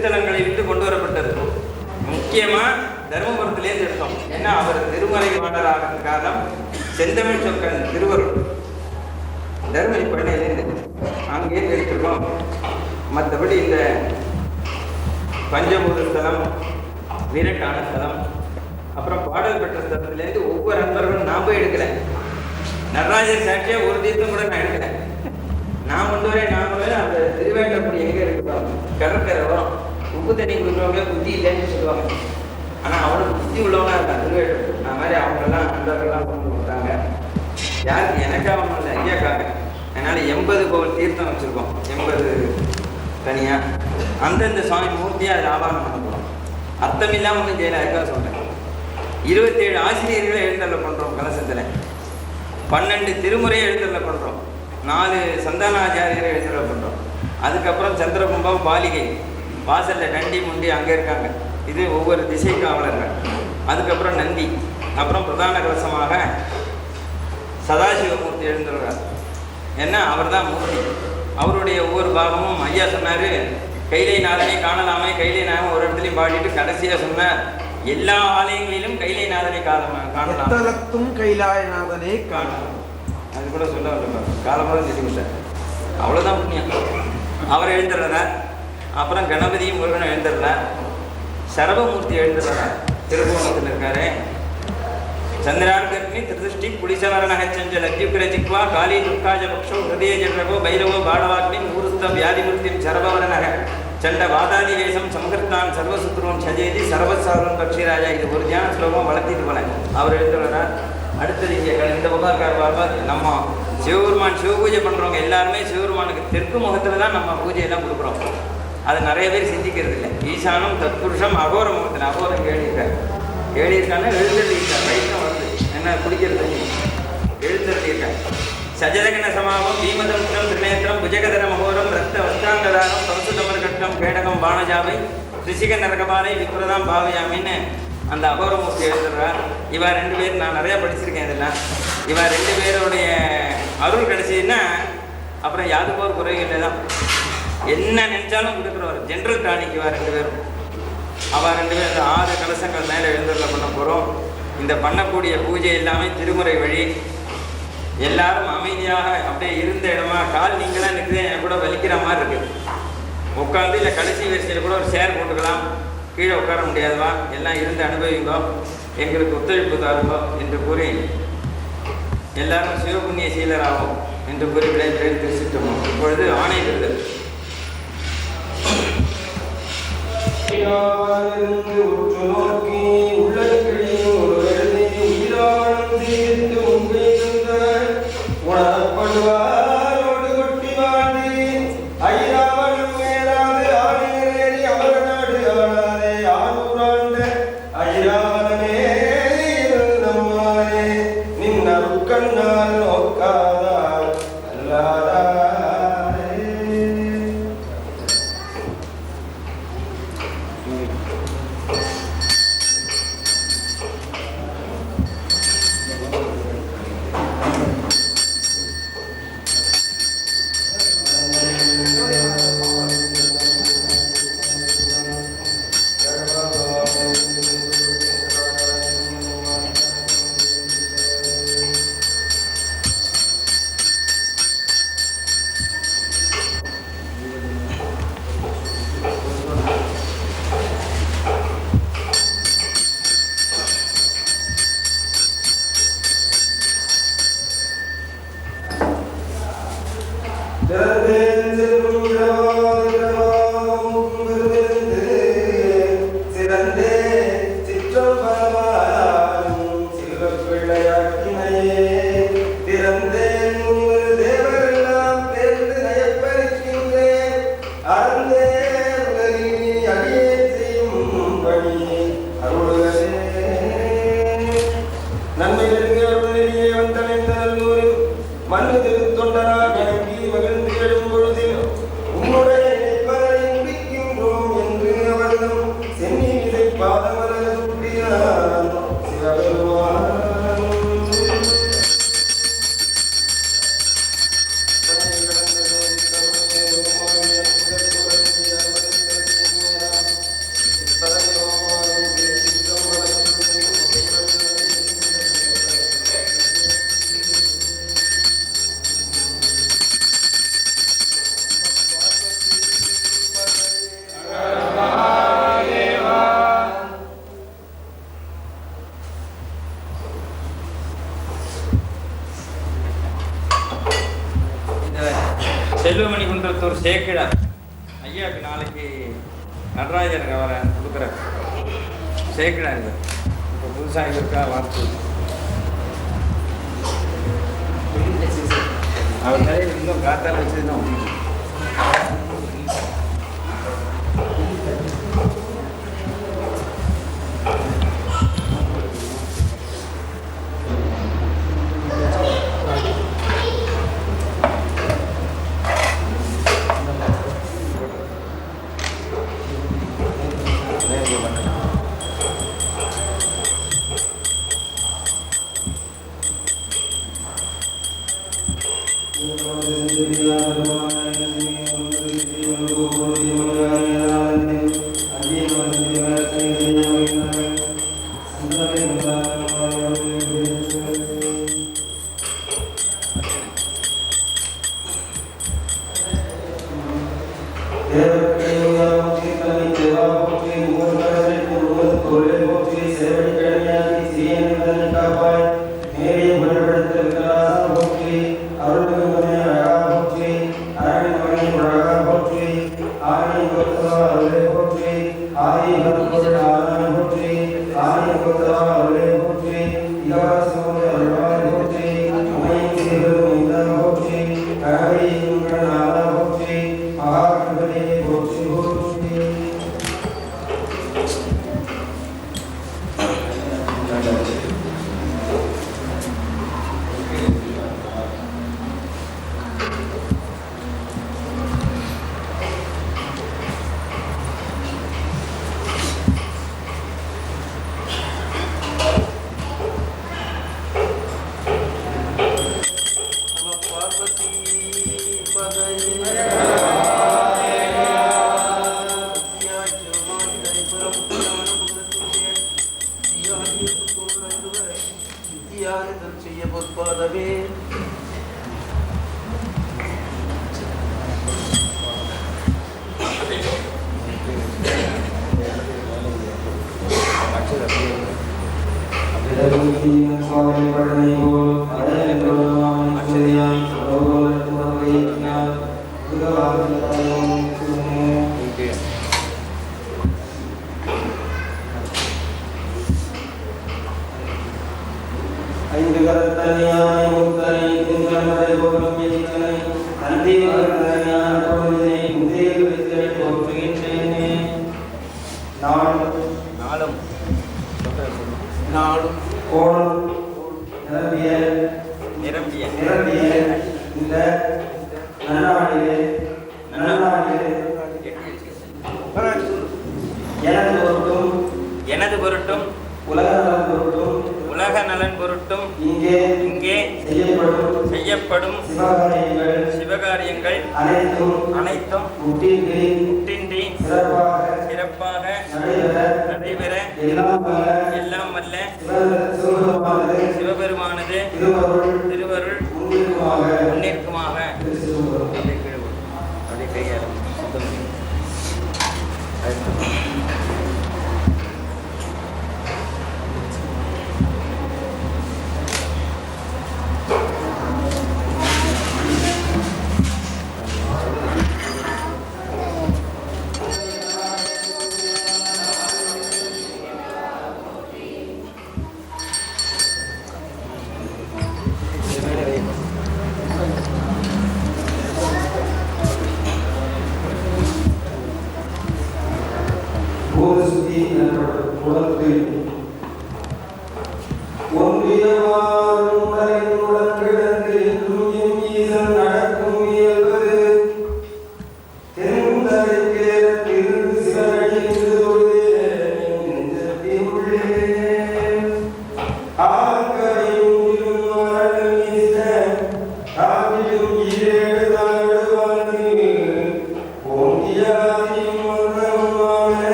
திருத்தலங்களை விட்டு கொண்டு வரப்பட்டது. முக்கியமாக தருமபுரத்திலேருந்து எடுத்தோம். ஏன்னா அவர் திருமலை வாடராக காலம் செந்தமிழ் சொற்கள் திருவருள் தருமபுரி பண்ணையிலேருந்து அங்கேருந்து எடுத்துருக்கோம். மற்றபடி இந்த பஞ்சபூத ஸ்தலம், வீரட்டான ஸ்தலம், அப்புறம் பாடல் பெற்ற ஸ்தலத்திலேருந்து ஒவ்வொரு அன்பர்களும் நான் போய் எடுக்கலை. நடராஜர் சாட்சியாக ஒரு தீர்த்தம் கூட நான் எடுக்கலை. நான் கொண்டு வரேன். அந்த திருவேட்டப்படி எங்கே இருக்கிறோம், கடற்கரை வரும். உப்பு தண்ணி கொடுக்குறவங்க புத்தி இல்லைன்னு சொல்லுவாங்க. ஆனால் அவனுக்கு புத்தி உள்ளவனா இருக்கான் திருவேட்டப்படி. நான் மாதிரி அவங்கெல்லாம் அன்பர்கள்லாம் கொண்டு கொடுத்தாங்க. யாருக்கு எனக்காக இல்லை, ஐயாக்காக. அதனால் 80 கோவில் தீர்த்தம் வச்சுருக்கோம். 80 தனியாக அந்தந்த சுவாமி மூர்த்தியாக அதில் ஆபாரம் பண்ண போகிறோம். அர்த்தம் இல்லாமல் ஒன்றும் செய்யலை. அதுக்காக சொல்கிறேன். 27 ஆசிரியர்களை எழுந்தருள பண்ணுறோம் கலசத்தில். 12 திருமுறையை எழுந்தருள பண்ணுறோம். 4 சந்தானாச்சாரியரை எழுந்தருள பண்ணுறோம். அதுக்கப்புறம் சந்திரகும்பம், பாலிகை, வாசலில் நண்டி முண்டி அங்கே இருக்காங்க. இது ஒவ்வொரு திசை காவலர்கள். அதுக்கப்புறம் நந்தி. அப்புறம் பிரதான கலசமாக சதாசிவமூர்த்தி எழுந்துள்ளார். ஏன்னா அவர் தான் மூர்த்தி. அவருடைய ஒவ்வொரு பாகமும் ஐயா சொன்னார், கைலை நாதனை காணலாமே. கைலை நாதன் ஒரு இடத்துலையும் பாடிட்டு கடைசியாக சொன்னார், எல்லா ஆலயங்களிலும் கைலை நாதனை காணலாம், கைலாயநாதனை காணலாம். அது கூட சொல்ல காலமாக சொல்லிவிட்டார். அவ்வளோதான் புண்ணியம். அவர் எழுந்துடுறார். அப்புறம் கணபதியும் முருகனும் எழுந்துடுறார். சரபமூர்த்தி எழுந்துடுறார். திருவோணத்தில் இருக்காரு. சந்திரார்கர்ணி திருஷ்டி புலிசவரணக சஞ்சல அத்யுக்ரஜிக்வா காளி துர்காஜ பக்ஷோ ஹிருதய ஜரகோ பைரவோ பாடவாக்னி மூர்த்த வியாதிமூர்த்திம் சரபவரணக சண்ட வாதாதி வேஷம் சம்ஹிருத்தான் சர்வசுத்ருவம் சஜேதி சர்வசாரம் பக்ஷிராஜா. இது ஒரு தியான ஸ்லோகம் வளர்த்திட்டு போனேன். அவர் எழுதுகிறார். அடுத்தது இங்கே இந்த பகாக்கார் நம்ம சிவபெருமான் சிவபூஜை பண்ணுறவங்க எல்லாருமே சிவபெருமானுக்கு தெற்கு முகத்தில் தான் நம்ம பூஜையெல்லாம் கொடுக்குறோம். அது நிறைய பேர் சிந்திக்கிறது இல்லை. ஈசானம் தத்புருஷம் அகோர முகத்தில். அகோரம் எழுதியிருக்காங்க எழுந்தருளியிருக்கார். வயிற்றம் வருது என்ன குடிக்கிறது எழுந்தருளியிருக்கார். சஜரகன சமாபம் பீமதமுத்திரம் திரிநேத்திரம் புஜகதர மகோரம் ரத்த வஸ்தாங்கதாரம் சம்சுதமர் கட்டம் கேடகம் பானஜாவை ரிஷிக நரகபாலை விப்ரதாம் பாவையாமின்னு அந்த அகோரமூர்த்தி எழுதுறார். இவா 2 பேர் நான் நிறையா படிச்சிருக்கேன். இதெல்லாம் இவா 2 பேருடைய அருள் கிடைச்சிதுன்னா அப்புறம் யாருக்கும் ஒரு குறைகள் தான். என்ன நினைச்சாலும் கொடுக்குறவர். ஜென்ரல் டானிக் இவா 2 பேரும். அவள் 2 பேர் 6 கலசங்கள் மேலே எழுந்தருள பண்ண போகிறோம். இந்த பண்ணக்கூடிய பூஜை எல்லாமே திருமுறை வழி. எல்லாரும் அமைதியாக அப்படியே இருந்த இடமா கால் நீங்களாம் நிற்குது எனக்கு கூட வலிக்கிற மாதிரி இருக்குது. உட்காந்து இல்லை கடைசி வரிசையில் கூட ஒரு சேர் போட்டுக்கலாம். கீழே உட்கார முடியாதுவா, எல்லாம் இருந்து அனுபவிங்கோ, எங்களுக்கு ஒத்துழைப்பு தாருங்கோ என்று கூறி எல்லாரும் சிவபுண்ணிய சீலராகும் என்று கூறி விடைபெறும் திருச்சிட்டோம். இப்பொழுது ஆணை விருது உற்று நோக்கி உள்ளக்கிழியும் ஒரு எழுதி உயிரானம் தீர்த்து உண்மை உணரப்படுவாரோடு கொட்டி வாழ்ந்து ஐராவணம் மேலாது ஆணையரேறி அமர நாடு ஆளாதே ஆரூராண்ட ஐராவணமே நம்மாரே நின் அருட்கண்ணால் நோக்காதார் அல்லாதாரே. திருப்பத்தூர் சேக்கிழா ஐயாவுக்கு நாளைக்கு நடராஜர் அவரை கொடுக்குற சேக்கிழா இது இப்போ புதுசாக இருக்கா வார்த்தை அவர் நிறைய இன்னும் காத்தால் வச்சுருந்தோம். எனது பொருட்டும் உலக நலன் பொருட்டும் இங்கே செய்யப்படும் சிவகாரியங்கள் அனைத்தும் முற்றின்றி சிறப்பாக நடைபெற எல்லாம் வல்ல சிவபெருமானது திருவருள் முன்னிற்குமாக.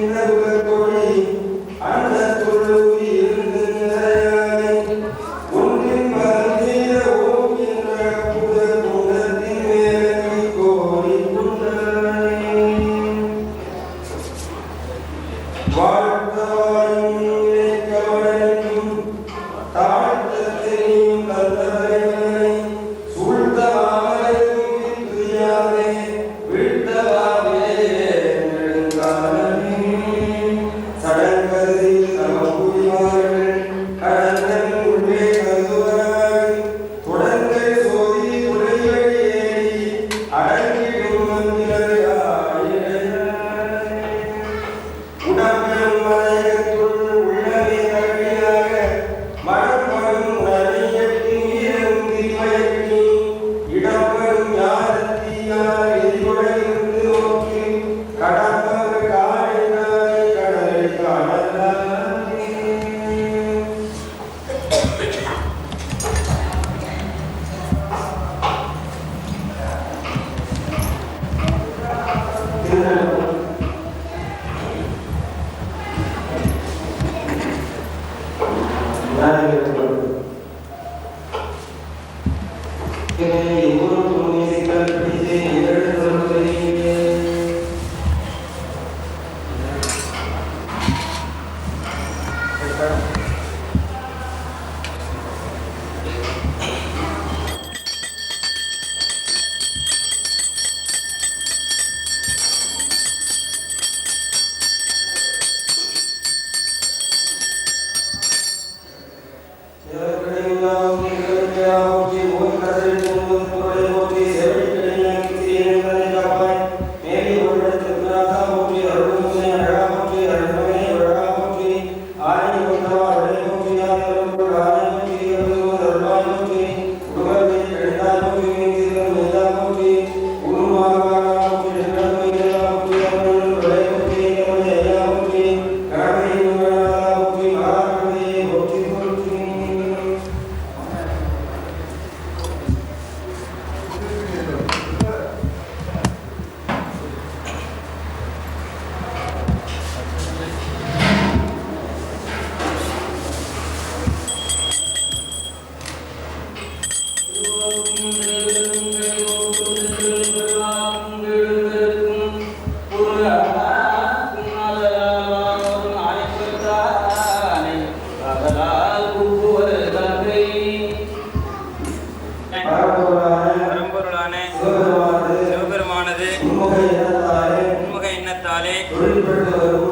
Never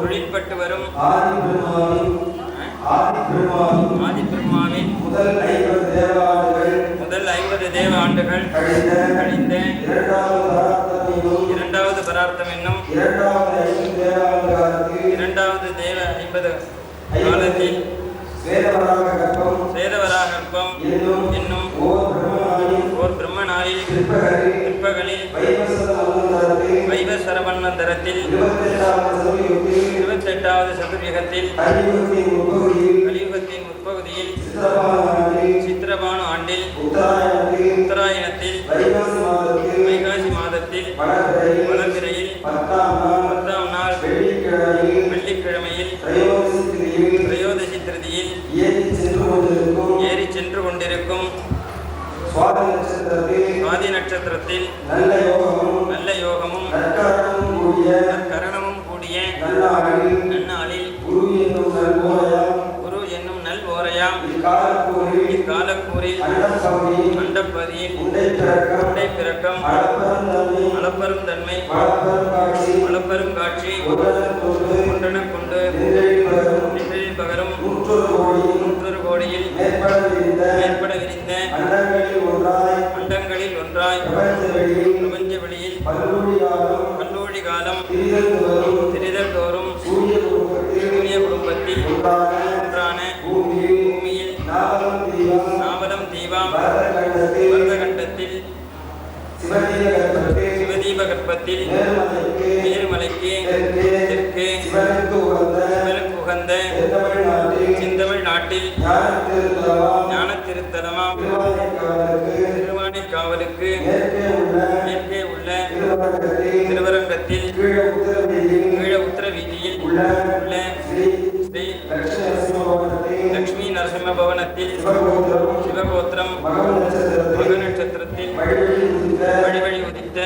தொழில்பட்டு வரும் ஆதிபெருமாவின் முதல் 50 தேவ ஆண்டுகள் கழிந்த இரண்டாவது பரார்த்தம் என்னும் இரண்டாவது தேவ 50 காலத்தில் சேதவராகற்பம் என்னும் ஓர் பிரம்மனாயில் பிற்பகலில் வைவசரவண்ணந்தரத்தில் 28வது சதுர்யுகத்தில் கலியுகத்தின் முற்பகுதியில் சித்திரபானு ஆண்டில் உத்தராயணத்தில் வைகாசி மாதத்தில் வளர்பிறையில் 10ஆம் நாள் வெள்ளிக்கிழமையில் திரையோதசி திருதியில் ஏறி சென்று கொண்டிருக்கும் சுவாதி நட்சத்திரத்தில் நல்ல யோகமும் கரணமும் கூடிய நன்னாளில் குரு என்னும் நல் ஓரையாம் இக்காலக்கூரில் மண்டப்பதியில் உண்டை பிறக்கம் அளப்பெரும் தன்மை அளப்பெரும் காட்சி ஒன்றெனக் கொண்டு நின்றில் பகரும் 100 கோடியில் மேற்பட விரிந்த அண்டங்களில் ஒன்றாய் பிரபஞ்ச வெளியில் கல்லூரி காலம் திரிதல் தோறும் சூரிய குடும்பத்தில் ஒன்றான பூமியில் நாவலம் தீபம் பரதகண்டத்தில் சிவதீப கற்பத்தில் மேல்மலைக்கு தெற்கு சிவனுக்கு உகந்த செந்தமிழ் நாட்டில் ஞான திருத்தலமாம் திருவானைக்காவலுக்கு மேற்கே உள்ள திருவரங்கத்தில் கீழ உத்தர வீதியில் உள்ள ஸ்ரீ லட்சுமி நரசிம்ம பவனத்தில் சிவகோத்திரம் மக நட்சத்திரத்தில் வழிவழி உதித்த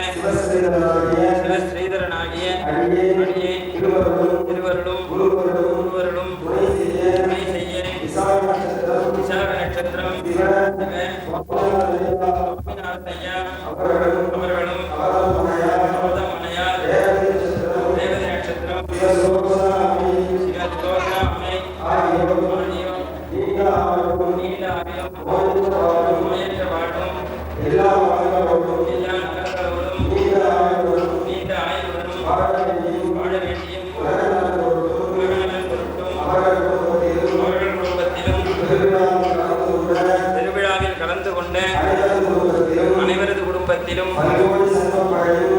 சிவஸ்ரீதரனாகிய அடியே திருவருளும் குருவருளும் துணை செய்ய விசாக நட்சத்திரம் அவர்களும் தேவதை நட்சத்திரம் திருவிழாவில் கலந்து கொண்ட அனைவரது குடும்பத்திலும்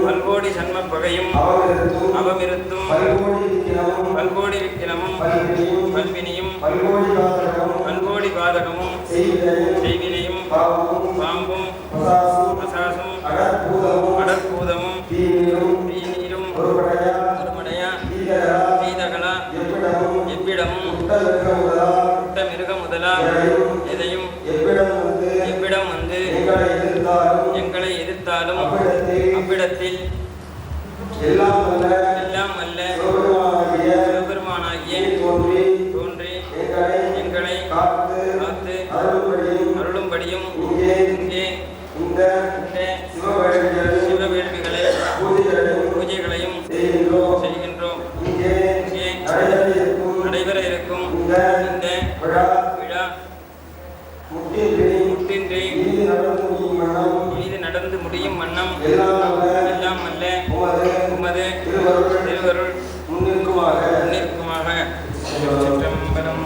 பல்கோடி சன்ம பகையும் அவமிருத்தும் பல்கோடி விக்கிரமும் பல்வினியும் பல்கோடி பாதகமும் செய்வினையும் பாம்பும் பசாசும் அடற்பூதமும் தீநீரும் ஒருமடையா தீதகலா எவ்விடமும் மிருக முதலா எதையும் எவ்விடம் வந்து எங்களை எதிர்த்தாலும் அவ்விடத்தில் எல்லாம் அல்ல சிவபெருமானாகிய தோன்றி எங்களை காத்து அருளும்படியும் இங்கே இந்த சிவ வேள்விகளை பூஜைகளையும் செய்கின்றோம். இங்கே நடைபெற இருக்கும் இந்த விழா முட்டின்றி மீது நடந்து முடியும் வண்ணம் எல்லாம் அல்ல உமது திருவருள் முன்னிற்குமாக. சிற்றம்பலம்.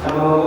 Namo